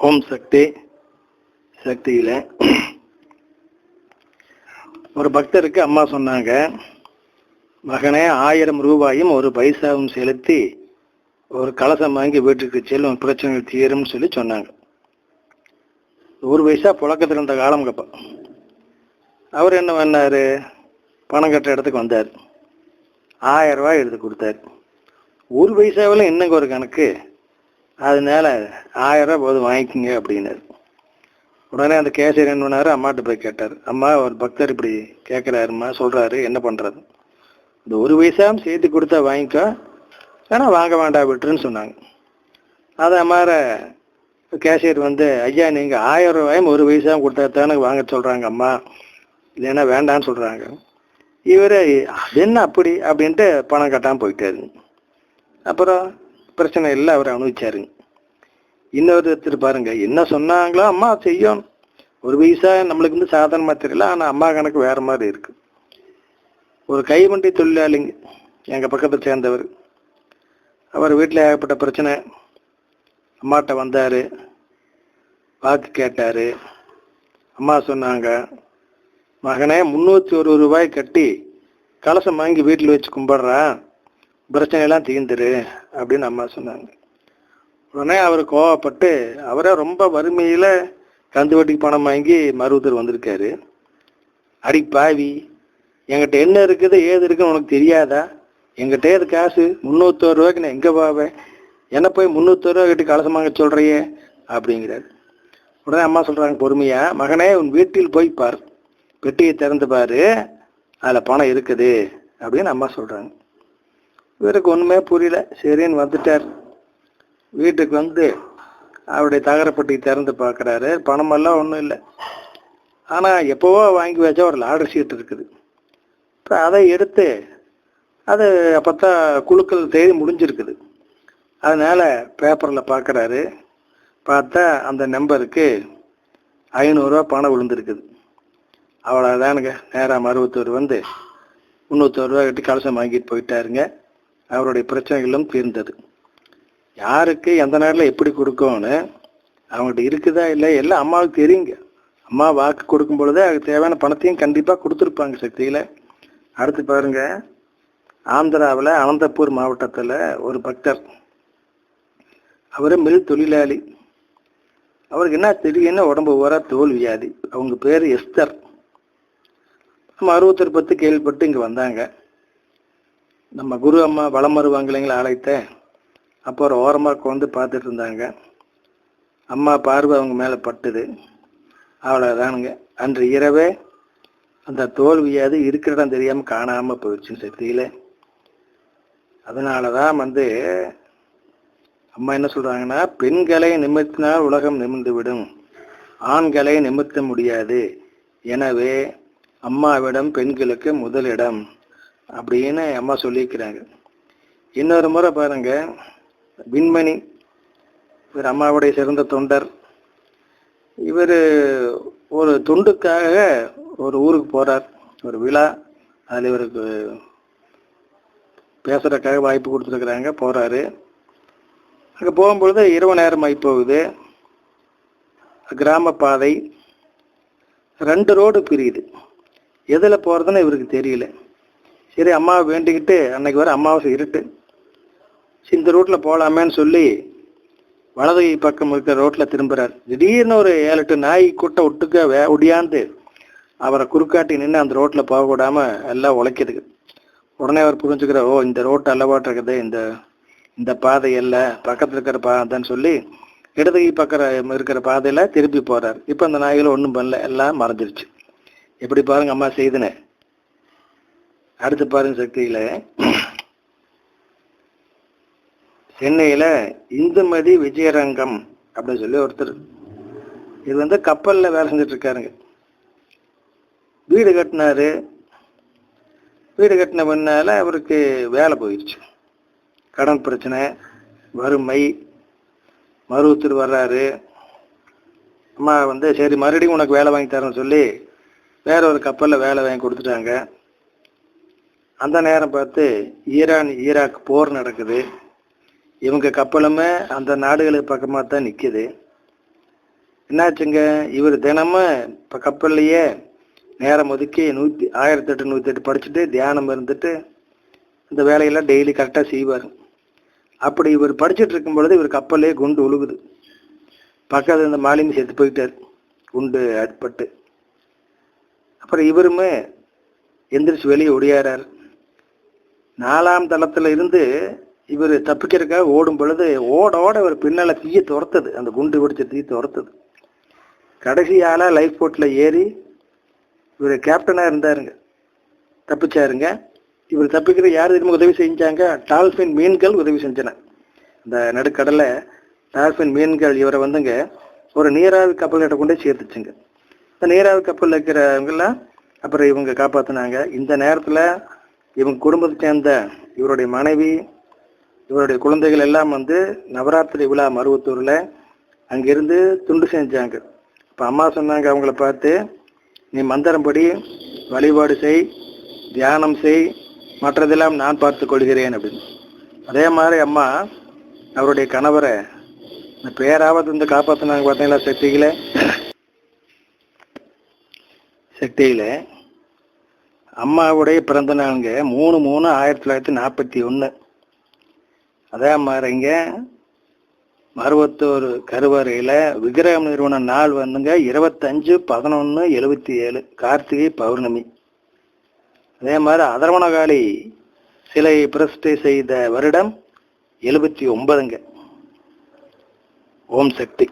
ஓம் சக்தி. சக்தியில ஒரு பக்தருக்கு அம்மா சொன்னாங்க, மகனே 1000 ரூபாயும் 1 பைசாவும் செலுத்தி ஒரு கலசம் வாங்கி வீட்டுக்கு செல்லும், பிரச்சனைகள் தீரும் சொல்லி சொன்னாங்க. 1 பைசா புழக்கத்தில் இருந்த காலம் கப்ப அவர் என்ன பண்ணாரு, பணம் கட்டுற இடத்துக்கு வந்தார், 1000 ரூபாய் எடுத்து கொடுத்தாரு. 1 பைசாவில் இன்னும் ஒரு கணக்கு, அதனால 1000 ரூபாய் போது வாங்கிக்கோங்க அப்படின்னாரு. உடனே அந்த கேசியர் என்ன பண்ணாரு, அம்மாட்ட போய் கேட்டார், அம்மா ஒரு பக்தர் இப்படி கேட்குறாருமா, சொல்றாரு, என்ன பண்றது, இந்த 1 பைசாவும் சேர்த்து கொடுத்தா வாங்கிக்கோ, ஏன்னா வாங்க வேண்டாம் விட்டுருன்னு சொன்னாங்க. அதை அம்மார கேஷியர் வந்து, ஐயா நீங்க 1000 ரூபாயும் 1 பைசாவும் கொடுத்தா தானே வாங்க சொல்றாங்க அம்மா, இல்லைன்னா வேண்டான்னு சொல்றாங்க. இவரு அது என்ன அப்படி அப்படின்ட்டு பணம் கட்டாமல் போயிட்டாரு. அப்புறம் பிரச்சனை இல்லை, அவர் அனுபவிச்சாருங்க. இன்னொருத்தர் பாருங்க, என்ன சொன்னாங்களோ அம்மா செய்யணும். 1 பைசா நம்மளுக்கு வந்து சாதாரணமாக தெரியல, ஆனால் அம்மா கணக்கு வேற மாதிரி இருக்கு. ஒரு கைவண்டி தொழிலாளிங்க எங்கள் பக்கத்தை சேர்ந்தவர், அவர் வீட்டில் ஏகப்பட்ட பிரச்சனை, அம்மாட்ட வந்தார், வாக்கு கேட்டார். அம்மா சொன்னாங்க, மகனே 301 ரூபாய் கட்டி கலசம் வாங்கி வீட்டில் வச்சு கும்பிட்றான், பிரச்சனையெல்லாம் தீர்ந்துரு அப்படின்னு அம்மா சொன்னாங்க. உடனே அவர் கோவப்பட்டு, அவரே ரொம்ப வறுமையில் கந்து வட்டிக்கு பணம் வாங்கி மருவத்தூர் வந்திருக்காரு. அடி பாவி, என்கிட்ட என்ன இருக்குது ஏது இருக்குன்னு உனக்கு தெரியாதா, என்கிட்ட ஏது காசு 301 ரூபாய்க்கு நான் எங்கே போவேன், என்ன போய் 301 ரூபா கட்டி கலசம் வாங்க சொல்கிறையே அப்படிங்கிறாரு. உடனே அம்மா சொல்கிறாங்க பொறுமையா, மகனே உன் வீட்டில் போய் பார், பெட்டியை திறந்து பாரு, அதில் பணம் இருக்குது அப்படின்னு அம்மா சொல்கிறாங்க. இவருக்கு ஒன்றுமே புரியல, சரின்னு வந்துட்டார். வீட்டுக்கு வந்து அவருடைய தகரப்பட்டி திறந்து பார்க்குறாரு, பணமெல்லாம் ஒன்றும் இல்லை, ஆனால் எப்போவோ வாங்கி வச்சா ஒரு லாட்ரி சீட் இருக்குது. இப்போ அதை எடுத்து அது அப்போ குழுக்கள் தேதி முடிஞ்சிருக்குது, அதனால் பேப்பரில் பார்க்குறாரு. பார்த்தா அந்த நம்பருக்கு 500 ரூபா பணம் விழுந்திருக்குது. அவ்வளோதானுங்க, நேராக மருவத்தூர் வந்து 301 ரூபா கட்டி கலசம் வாங்கிட்டு போயிட்டாருங்க. அவருடைய பிரச்சனைகளும் தீர்ந்தது. யாருக்கு எந்த நேரத்தில் எப்படி கொடுக்கணும்னு அவங்ககிட்ட இருக்குதா இல்லை எல்லாம் அம்மாவுக்கு தெரியுங்க. அம்மா வாக்கு கொடுக்கும் பொழுதே அதுக்கு தேவையான பணத்தையும் கண்டிப்பாக கொடுத்துருப்பாங்க சக்தியில். அடுத்து பாருங்க, ஆந்திராவில் அனந்தபூர் மாவட்டத்தில் ஒரு பக்தர், அவர் மில் தொழிலாளி. அவருக்கு என்ன தெரியும்னா உடம்பு ஊரா தோல் வியாதி. அவங்க பேர் எஸ்தர். நம்ம அருவத்தர் பற்றி கேள்விப்பட்டு இங்கே வந்தாங்க. நம்ம குரு அம்மா வளம் வருவாங்க இல்லைங்களா ஆலயத்த, அப்போ ஒரு ஓரமாக வந்து பார்த்துட்டு இருந்தாங்க. அம்மா பார்வை அவங்க மேலே பட்டுது, அவ்வளோதானுங்க. அன்று இரவே அந்த தோல் வியாதி இருக்கிற இடம் தெரியாமல் காணாமல் போயிடுச்சு சக்தியில். அதனால தான் வந்து அம்மா என்ன சொல்கிறாங்கன்னா, பெண்களை நிமித்தினால் உலகம் நிமிர்ந்து விடும், ஆண்களை நிமிர்த்த முடியாது, எனவே அம்மாவிடம் பெண்களுக்கு முதலிடம் அப்படின்னு அம்மா சொல்லியிருக்கிறாங்க. இன்னொரு முறை பாருங்க, விண்மணி, இவர் அம்மாவுடைய சிறந்த தொண்டர். இவர் ஒரு தொண்டுக்காக ஒரு ஊருக்கு போகிறார், ஒரு விழா, அதில் இவருக்கு பேசுறதுக்காக வாய்ப்பு கொடுத்துருக்குறாங்க. போகிறாரு. அங்கே போகும்பொழுது இரவு நேரம் ஆகி போகுது. கிராம பாதை 2 ரோடு பிரியுது, எதில் போகிறதுன்னு இவருக்கு தெரியல. சரி அம்மாவை வேண்டிக்கிட்டு, அன்னைக்கு வர அமாவாசை இருட்டு, இந்த ரோட்டில் போகலாமேன்னு சொல்லி வலது பக்கம் இருக்கிற ரோட்டில் திரும்புகிறார். திடீர்னு ஒரு 7-8 நாய் கூட்டம் ஒட்டுக்க ஒடியாந்து அவரை குறுக்காட்டி நின்று அந்த ரோட்டில் போக விடாமல் எல்லாம் உழைக்குது. உடனே அவர் புரிஞ்சுக்கிறார், ஓ இந்த ரோட்டு அல்லவாட்டு இருக்குது, இந்த பாதை இல்லை, பக்கத்தில் இருக்கிற பாதைன்னு சொல்லி இடது பக்கம் இருக்கிற பாதையில் திருப்பி போகிறார். இப்போ அந்த நாய்கள் ஒன்றும் பண்ணல, எல்லாம் மறைஞ்சிருச்சு. எப்படி பாருங்க அம்மா செய்துன்னு. அடுத்து பாருங்க சக்தியில, சென்னையில இந்துமதி விஜயரங்கம் அப்படின்னு சொல்லி ஒருத்தர், இது வந்து கப்பல்ல வேலை செஞ்சுட்டு இருக்காருங்க. வீடு கட்டினாரு. வீடு கட்டின பின்னால அவருக்கு வேலை போயிடுச்சு, கடன் பிரச்சனை, வறுமை. மருவத்தூர் வர்றாரு. அம்மா வந்து சரி மறுபடியும் உனக்கு வேலை வாங்கி தரேன்னு சொல்லி வேற ஒரு கப்பலில் வேலை வாங்கி கொடுத்துட்டாங்க. அந்த நேரம் பார்த்து ஈரான் ஈராக் போர் நடக்குது. இவங்க கப்பலுமே அந்த நாடுகளுக்கு பக்கமாக தான் நிற்குது. என்னாச்சுங்க, இவர் தினமும் இப்போ கப்பல்லையே நேரம் ஒதுக்கி 1008 108 படிச்சுட்டு தியானம் இருந்துட்டு இந்த வேலையெல்லாம் டெய்லி கரெக்டாக செய்வார். அப்படி இவர் படிச்சுட்டு இருக்கும் பொழுது இவர் கப்பல்லே குண்டு உழுகுது. பக்கத்தில் இந்த மாலினி செத்து போயிட்டார், குண்டு அட்பட்டு. அப்புறம் இவருமே எந்திரிச்சு வெளியே ஒடியாரார். 4ஆம் தளத்துல இருந்து இவர் தப்பிக்கிறதுக்காக ஓடும் பொழுது ஓட ஓட இவர் பின்னால தீய துரத்துது, அந்த குண்டு வெடிச்ச தீ துரத்துது. கடைசி ஆளா லைஃப் போட்ல ஏறி இவர் கேப்டனா இருந்தாருங்க, தப்பிச்சாருங்க. இவர் தப்பிக்கிற யார் தெரியுமா உதவி செஞ்சாங்க? டால்பின் மீன்கள் உதவி செஞ்சன. இந்த நடுக்கடலை டால்பின் மீன்கள் இவரை வந்துங்க ஒரு நீராவி கப்பல்கிட்ட கொண்டு சேர்த்துச்சுங்க. இந்த நீராவி கப்பலில் இருக்கிறவங்கெல்லாம் அப்புறம் இவங்க காப்பாற்றினாங்க. இந்த நேரத்தில் இவங்க குடும்பத்தை சேர்ந்த இவருடைய மனைவி, இவருடைய குழந்தைகள் எல்லாம் வந்து நவராத்திரி விழா மருவத்தூரில் அங்கிருந்து துண்டு செஞ்சாங்க. இப்போ அம்மா சொன்னாங்க அவங்கள பார்த்து, நீ மந்திரம்படி வழிபாடு செய், தியானம் செய், மற்றதெல்லாம் நான் பார்த்து கொள்கிறேன் அப்படின்னு. அதே மாதிரி அம்மா அவருடைய கணவரை இந்த பேராவது வந்து காப்பாற்றினாங்க. பார்த்தீங்களா, சக்தியில அம்மாவுடைய பிறந்த நாளுங்க 3/3/1941. அதே மாதிரிங்க மருவத்தூர் கருவறையில விக்கிரகம் நிறுவன நாள் வந்துங்க 25/11/77 கார்த்திகை பௌர்ணமி. அதே மாதிரி அதர்வணகாளி சிலை பிரதிஷ்டை செய்த வருடம் 79ங்க. ஓம் சக்தி.